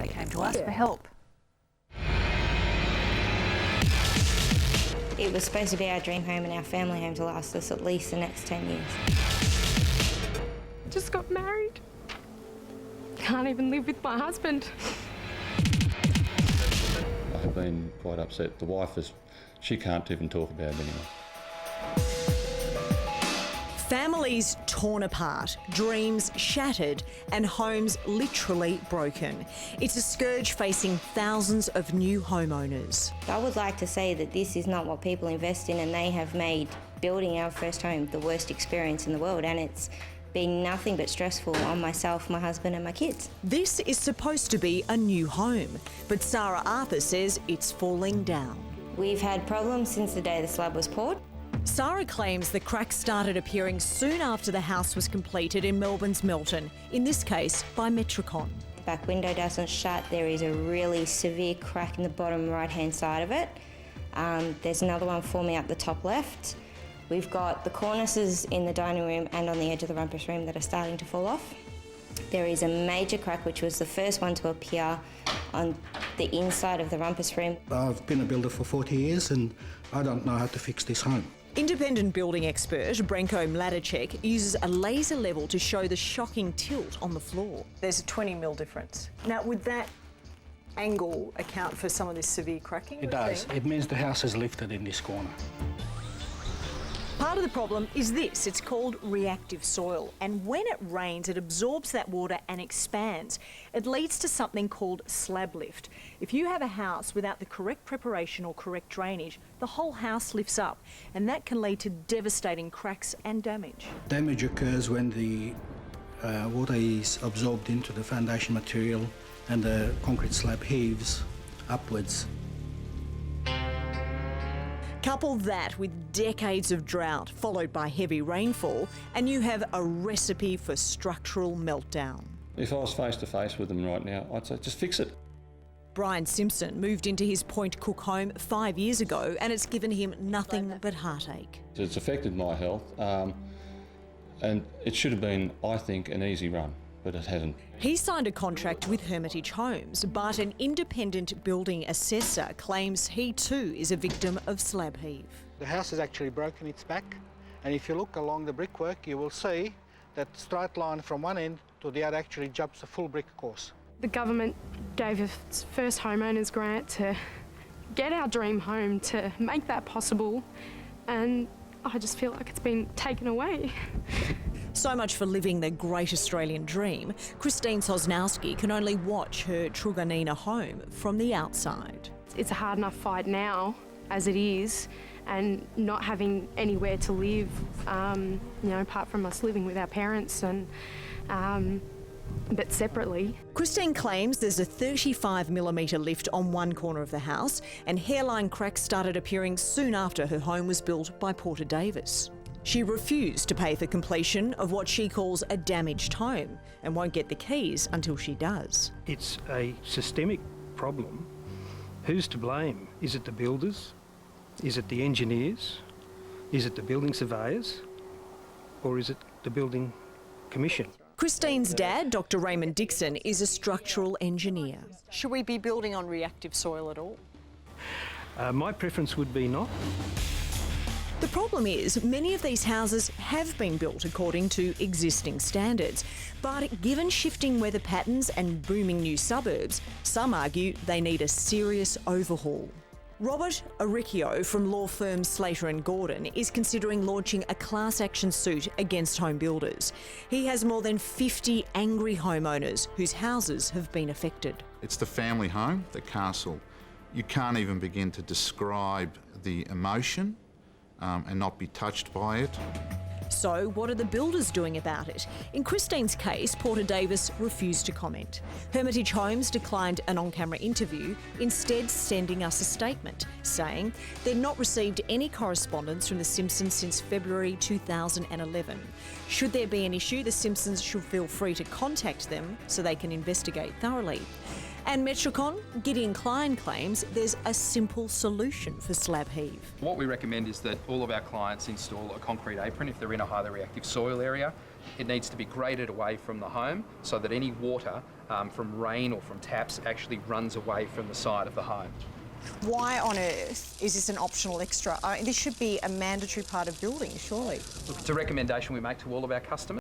They came to us for help. It was supposed to be our dream home and our family home to last us at least the next 10 years. Just got married. Can't even live with my husband. I've been quite upset. The wife she can't even talk about it anymore. Families torn apart, dreams shattered, and homes literally broken. It's a scourge facing thousands of new homeowners. I would like to say that this is not what people invest in, and they have made building our first home the worst experience in the world, and it's been nothing but stressful on myself, my husband and my kids. This is supposed to be a new home, but Sarah Arthur says it's falling down. We've had problems since the day the slab was poured. Sarah claims the cracks started appearing soon after the house was completed in Melbourne's Melton, in this case by METRICON. The back window doesn't shut. There is a really severe crack in the bottom right-hand side of it. There's another one forming up the top left. We've got the cornices in the dining room and on the edge of the rumpus room that are starting to fall off. There is a major crack, which was the first one to appear on the inside of the rumpus room. I've been a builder for 40 years and I don't know how to fix this home. Independent building expert Branko Mladicek uses a laser level to show the shocking tilt on the floor. There's a 20mm difference. Now, would that angle account for some of this severe cracking? It does. It means the house is lifted in this corner. Part of the problem is this, it's called reactive soil, and when it rains it absorbs that water and expands. It leads to something called slab lift. If you have a house without the correct preparation or correct drainage, the whole house lifts up, and that can lead to devastating cracks and damage. Damage occurs when the water is absorbed into the foundation material and the concrete slab heaves upwards. Couple that with decades of drought followed by heavy rainfall and you have a recipe for structural meltdown. If I was face to face with them right now, I'd say just fix it. Brian Simpson moved into his Point Cook home 5 years ago and it's given him nothing but heartache. It's affected my health and it should have been, I think, an easy run, but it hasn't. He signed a contract with Hermitage Homes, but an independent building assessor claims he too is a victim of slab heave. The house has actually broken its back, and if you look along the brickwork, you will see that straight line from one end to the other actually jumps a full brick course. The government gave us first homeowners grant to get our dream home, to make that possible, and I just feel like it's been taken away. So much for living the great Australian dream. Christine Sosnowski can only watch her Truganina home from the outside. It's a hard enough fight now, as it is, and not having anywhere to live, apart from us living with our parents and but separately. Christine claims there's a 35mm lift on one corner of the house and hairline cracks started appearing soon after her home was built by Porter Davis. She refused to pay for completion of what she calls a damaged home and won't get the keys until she does. It's a systemic problem. Who's to blame? Is it the builders? Is it the engineers? Is it the building surveyors? Or is it the building commission? Christine's dad, Dr. Raymond Dixon, is a structural engineer. Should we be building on reactive soil at all? My preference would be not. The problem is many of these houses have been built according to existing standards, but given shifting weather patterns and booming new suburbs, some argue they need a serious overhaul. Robert Aricchio from law firm Slater & Gordon is considering launching a class action suit against home builders. He has more than 50 angry homeowners whose houses have been affected. It's the family home, the castle. You can't even begin to describe the emotion and not be touched by it. So what are the builders doing about it? In Christine's case, Porter Davis refused to comment. Hermitage Homes declined an on-camera interview, instead sending us a statement saying they'd not received any correspondence from the Simpsons since February 2011. Should there be an issue, the Simpsons should feel free to contact them so they can investigate thoroughly. And METRICON, Gideon Klein claims there's a simple solution for slab heave. What we recommend is that all of our clients install a concrete apron if they're in a highly reactive soil area it needs to be graded away from the home so that any water from rain or from taps actually runs away from the side of the home. Why on earth is this an optional extra? This should be a mandatory part of building, surely. Look, it's a recommendation we make to all of our customers.